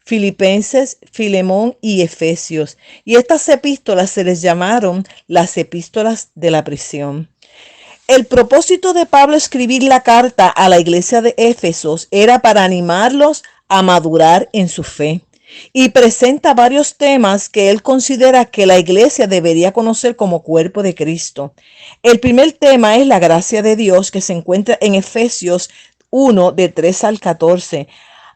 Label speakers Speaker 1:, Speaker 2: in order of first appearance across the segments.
Speaker 1: Filipenses, Filemón y Efesios. Y estas epístolas se les llamaron las epístolas de la prisión. El propósito de Pablo escribir la carta a la iglesia de Éfesos era para animarlos a madurar en su fe. Y presenta varios temas que él considera que la iglesia debería conocer como cuerpo de Cristo. El primer tema es la gracia de Dios, que se encuentra en Efesios 1, de 3 al 14.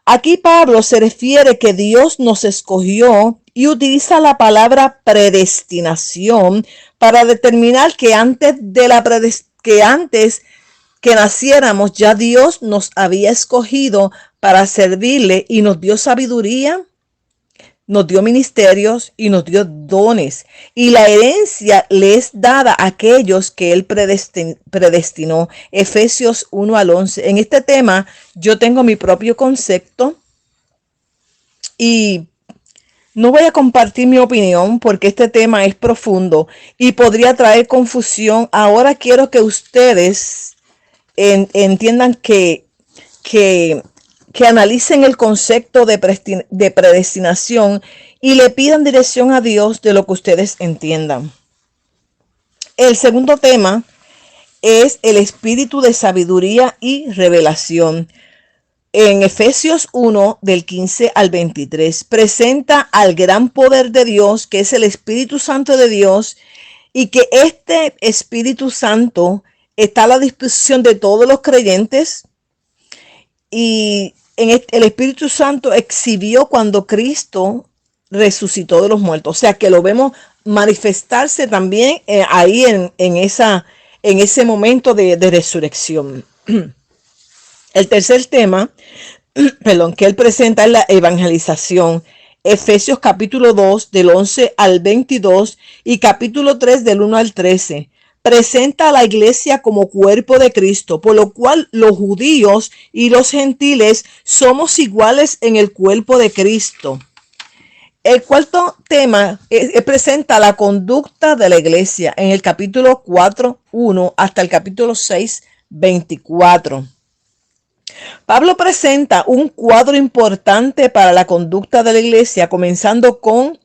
Speaker 1: Aquí Pablo se refiere que Dios nos escogió y utiliza la palabra predestinación para determinar que antes que naciéramos ya Dios nos había escogido para servirle y nos dio sabiduría, nos dio ministerios y nos dio dones. Y la herencia le es dada a aquellos que él predestinó. Efesios 1 al 11. En este tema yo tengo mi propio concepto y no voy a compartir mi opinión porque este tema es profundo y podría traer confusión. Ahora quiero que ustedes entiendan que analicen el concepto de predestinación y le pidan dirección a Dios de lo que ustedes entiendan. El segundo tema es el espíritu de sabiduría y revelación. En Efesios 1, del 15 al 23, presenta al gran poder de Dios, que es el Espíritu Santo de Dios, y que este Espíritu Santo está a la disposición de todos los creyentes. Y el Espíritu Santo exhibió cuando Cristo resucitó de los muertos. O sea que lo vemos manifestarse también ahí en ese momento de resurrección. El tercer tema, que él presenta es la evangelización. Efesios capítulo 2 del 11 al 22 y capítulo 3 del 1 al 13. Presenta a la iglesia como cuerpo de Cristo, por lo cual los judíos y los gentiles somos iguales en el cuerpo de Cristo. El cuarto tema presenta la conducta de la iglesia en el capítulo 4, 1 hasta el capítulo 6, 24. Pablo presenta un cuadro importante para la conducta de la iglesia, comenzando con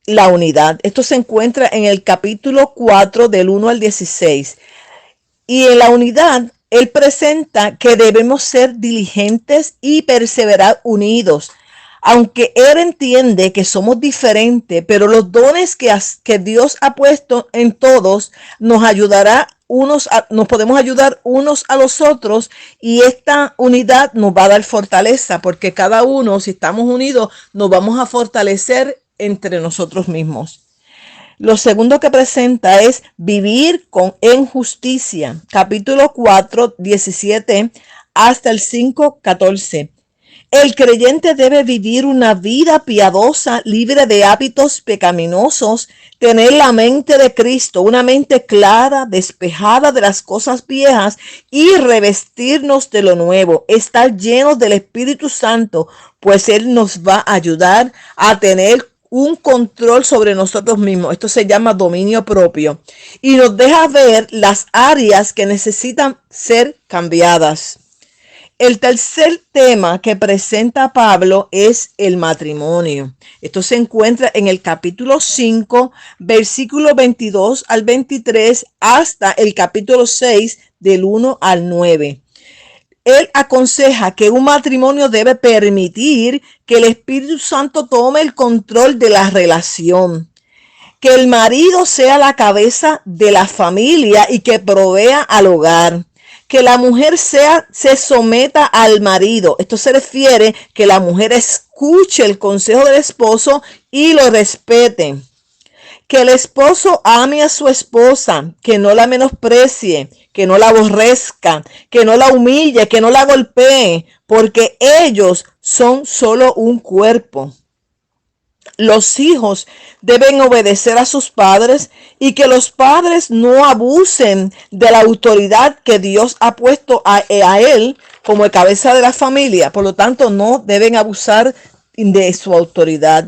Speaker 1: la unidad. Esto se encuentra en el capítulo 4 del 1 al 16. Y en la unidad, él presenta que debemos ser diligentes y perseverar unidos. Aunque él entiende que somos diferentes, pero los dones que Dios ha puesto en todos nos podemos ayudar unos a los otros, y esta unidad nos va a dar fortaleza, porque cada uno, si estamos unidos, nos vamos a fortalecer entre nosotros mismos. Lo segundo que presenta es vivir en justicia. Capítulo 4, 17 hasta el 5, 14. El creyente debe vivir una vida piadosa, libre de hábitos pecaminosos, tener la mente de Cristo, una mente clara, despejada de las cosas viejas, y revestirnos de lo nuevo, estar llenos del Espíritu Santo, pues Él nos va a ayudar a tener un control sobre nosotros mismos. Esto se llama dominio propio, y nos deja ver las áreas que necesitan ser cambiadas. El tercer tema que presenta Pablo es el matrimonio. Esto se encuentra en el capítulo 5, versículo 22 al 23, hasta el capítulo 6, del 1 al 9. Él aconseja que un matrimonio debe permitir que el Espíritu Santo tome el control de la relación, que el marido sea la cabeza de la familia y que provea al hogar, que la mujer se someta al marido. Esto se refiere que la mujer escuche el consejo del esposo y lo respete. Que el esposo ame a su esposa, que no la menosprecie, que no la aborrezca, que no la humille, que no la golpee, porque ellos son solo un cuerpo. Los hijos deben obedecer a sus padres, y que los padres no abusen de la autoridad que Dios ha puesto a él como el cabeza de la familia. Por lo tanto, no deben abusar de su autoridad.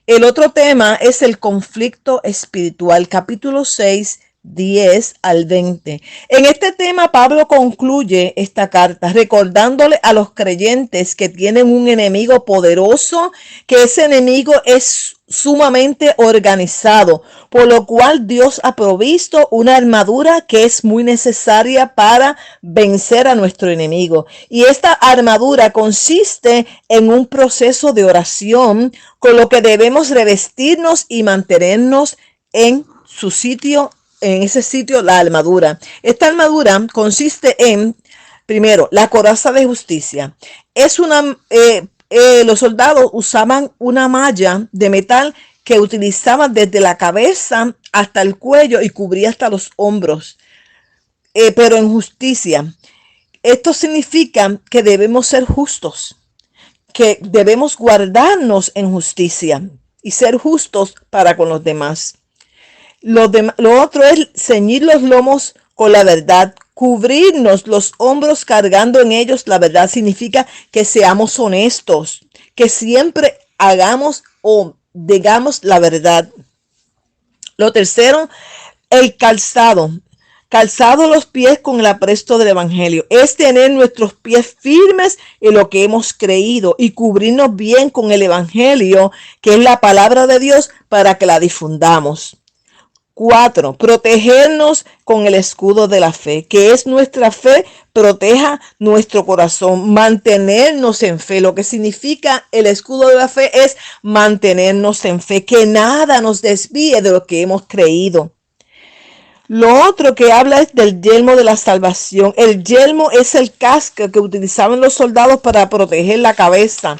Speaker 1: El otro tema es el conflicto espiritual. Capítulo 6, 10 al 20. En este tema, Pablo concluye esta carta recordándole a los creyentes que tienen un enemigo poderoso, que ese enemigo es sumamente organizado, por lo cual Dios ha provisto una armadura que es muy necesaria para vencer a nuestro enemigo. Y esta armadura consiste en un proceso de oración, con lo que debemos revestirnos y mantenernos en su sitio, en ese sitio, la armadura. Esta armadura consiste en, primero, la coraza de justicia. Es una los soldados usaban una malla de metal que utilizaban desde la cabeza hasta el cuello y cubría hasta los hombros, pero en justicia. Esto significa que debemos ser justos, que debemos guardarnos en justicia y ser justos para con los demás. Lo otro es ceñir los lomos con la verdad. Cubrirnos los hombros cargando en ellos la verdad significa que seamos honestos, que siempre hagamos o digamos la verdad. Lo tercero, el calzado. Calzado los pies con el apresto del evangelio. Es tener nuestros pies firmes en lo que hemos creído y cubrirnos bien con el evangelio, que es la palabra de Dios, para que la difundamos. 4. Protegernos con el escudo de la fe, que es nuestra fe, proteja nuestro corazón, mantenernos en fe. Lo que significa el escudo de la fe es mantenernos en fe, que nada nos desvíe de lo que hemos creído. Lo otro que habla es del yelmo de la salvación. El yelmo es el casco que utilizaban los soldados para proteger la cabeza.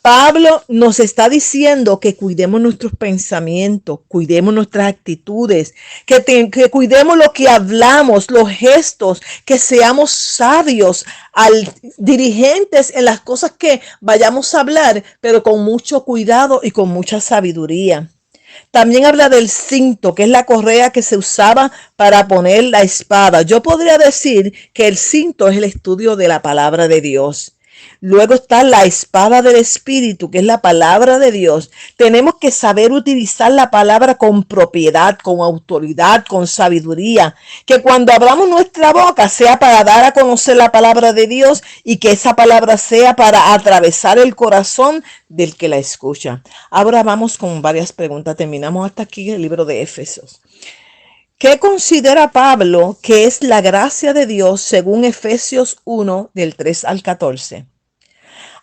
Speaker 1: Pablo nos está diciendo que cuidemos nuestros pensamientos, cuidemos nuestras actitudes, que cuidemos lo que hablamos, los gestos, que seamos sabios, dirigentes en las cosas que vayamos a hablar, pero con mucho cuidado y con mucha sabiduría. También habla del cinto, que es la correa que se usaba para poner la espada. Yo podría decir que el cinto es el estudio de la palabra de Dios. Luego está la espada del Espíritu, que es la palabra de Dios. Tenemos que saber utilizar la palabra con propiedad, con autoridad, con sabiduría. Que cuando abramos nuestra boca sea para dar a conocer la palabra de Dios y que esa palabra sea para atravesar el corazón del que la escucha. Ahora vamos con varias preguntas. Terminamos hasta aquí el libro de Efesios. ¿Qué considera Pablo que es la gracia de Dios según Efesios 1 del 3 al 14?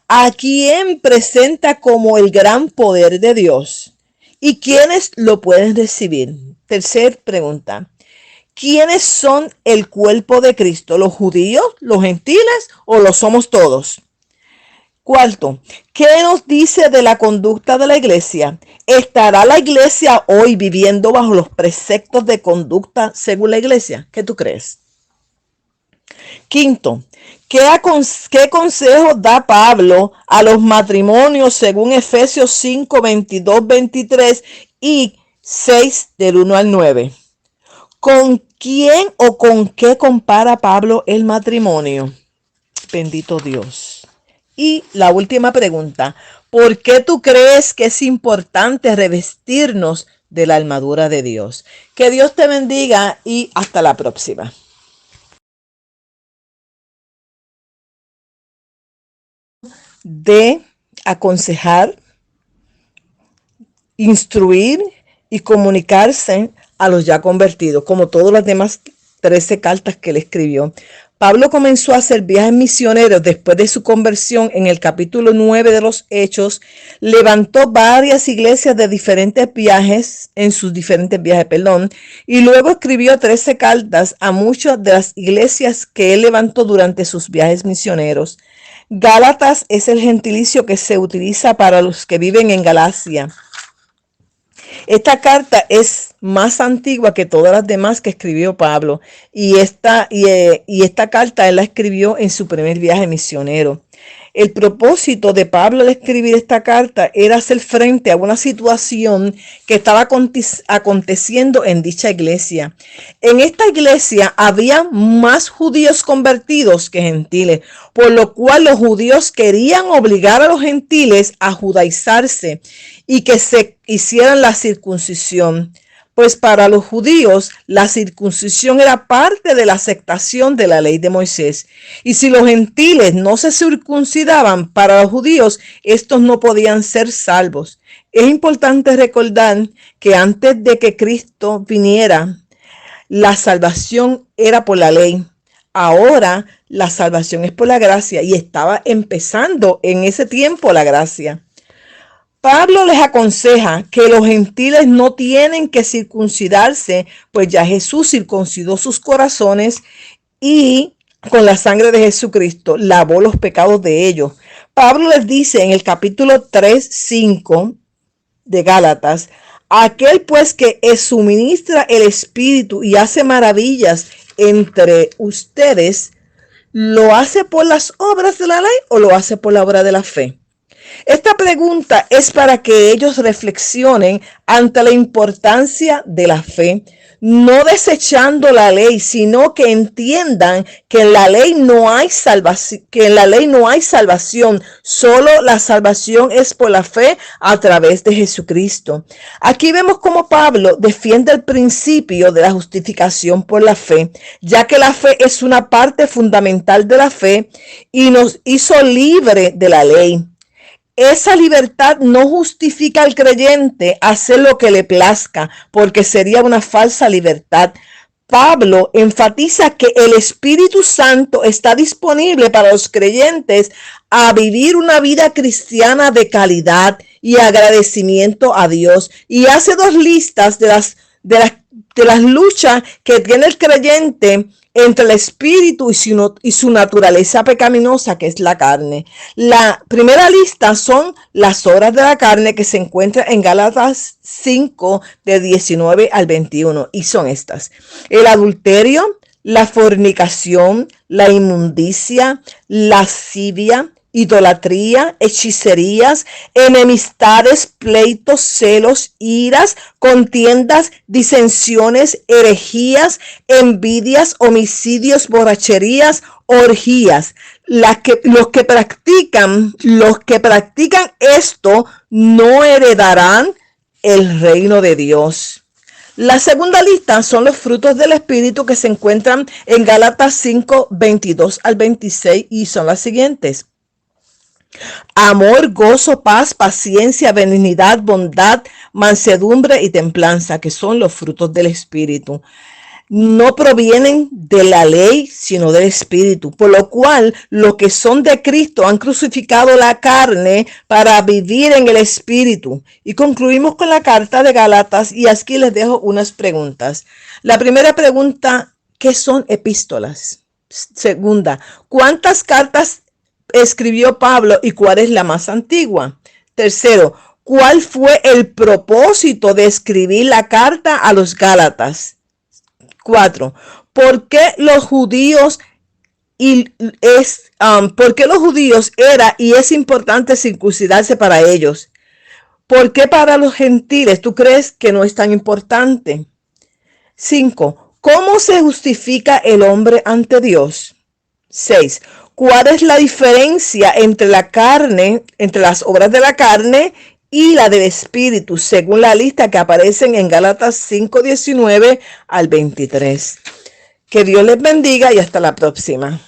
Speaker 1: ¿A quién presenta como el gran poder de Dios? ¿Y quiénes lo pueden recibir? Tercer pregunta. ¿Quiénes son el cuerpo de Cristo? ¿Los judíos, los gentiles o lo somos todos? Cuarto, ¿qué nos dice de la conducta de la iglesia? ¿Estará la iglesia hoy viviendo bajo los preceptos de conducta según la iglesia? ¿Qué tú crees? Quinto, ¿qué consejo da Pablo a los matrimonios según Efesios 5, 22, 23 y 6 del 1 al 9? ¿Con quién o con qué compara Pablo el matrimonio? Bendito Dios. Y la última pregunta, ¿por qué tú crees que es importante revestirnos de la armadura de Dios? Que Dios te bendiga y hasta la próxima. De aconsejar, instruir y comunicarse a los ya convertidos, como todas las demás 13 cartas que él escribió. Pablo comenzó a hacer viajes misioneros después de su conversión en el capítulo 9 de los Hechos. Levantó varias iglesias de diferentes viajes, y luego escribió 13 cartas a muchas de las iglesias que él levantó durante sus viajes misioneros. Gálatas es el gentilicio que se utiliza para los que viven en Galacia. Esta carta es más antigua que todas las demás que escribió Pablo y esta carta él la escribió en su primer viaje misionero. El propósito de Pablo al escribir esta carta era hacer frente a una situación que estaba aconteciendo en dicha iglesia. En esta iglesia había más judíos convertidos que gentiles, por lo cual los judíos querían obligar a los gentiles a judaizarse y que se hicieran la circuncisión. pues para los judíos la circuncisión era parte de la aceptación de la ley de Moisés. Y si los gentiles no se circuncidaban, para los judíos estos no podían ser salvos. Es importante recordar que antes de que Cristo viniera, la salvación era por la ley. Ahora la salvación es por la gracia y estaba empezando en ese tiempo la gracia. Pablo les aconseja que los gentiles no tienen que circuncidarse, pues ya Jesús circuncidó sus corazones y con la sangre de Jesucristo lavó los pecados de ellos. Pablo les dice en el capítulo 3:5 de Gálatas: aquel pues que suministra el Espíritu y hace maravillas entre ustedes, ¿lo hace por las obras de la ley o lo hace por la obra de la fe? Esta pregunta es para que ellos reflexionen ante la importancia de la fe, no desechando la ley, sino que entiendan que en la ley no hay salvación, solo la salvación es por la fe a través de Jesucristo. Aquí vemos cómo Pablo defiende el principio de la justificación por la fe, ya que la fe es una parte fundamental de la fe y nos hizo libre de la ley. Esa libertad no justifica al creyente hacer lo que le plazca, porque sería una falsa libertad. Pablo enfatiza que el Espíritu Santo está disponible para los creyentes a vivir una vida cristiana de calidad y agradecimiento a Dios. Y hace dos listas de las luchas que tiene el creyente entre el espíritu y su naturaleza pecaminosa, que es la carne. La primera lista son las obras de la carne, que se encuentra en Gálatas 5, de 19 al 21, y son estas: el adulterio, la fornicación, la inmundicia, lascivia, idolatría, hechicerías, enemistades, pleitos, celos, iras, contiendas, disensiones, herejías, envidias, homicidios, borracherías, orgías. Los que practican esto no heredarán el reino de Dios. La segunda lista son los frutos del Espíritu, que se encuentran en Gálatas 5, 22 al 26, y son las siguientes: amor, gozo, paz, paciencia, benignidad, bondad, mansedumbre y templanza, que son los frutos del Espíritu. No provienen de la ley, sino del Espíritu, por lo cual los que son de Cristo han crucificado la carne para vivir en el Espíritu. Y concluimos con la carta de Gálatas, y aquí les dejo unas preguntas. La primera pregunta: ¿qué son epístolas? Segunda: ¿cuántas cartas escribió Pablo y cuál es la más antigua? Tercero: ¿cuál fue el propósito de escribir la carta a los Gálatas? 4. ¿Por qué los judíos era y es importante circuncidarse para ellos? ¿Por qué para los gentiles tú crees que no es tan importante? 5. ¿Cómo se justifica el hombre ante Dios? 6. ¿Cuál es la diferencia entre la carne, entre las obras de la carne y la del Espíritu, según la lista que aparecen en Gálatas 5, 19 al 23? Que Dios les bendiga y hasta la próxima.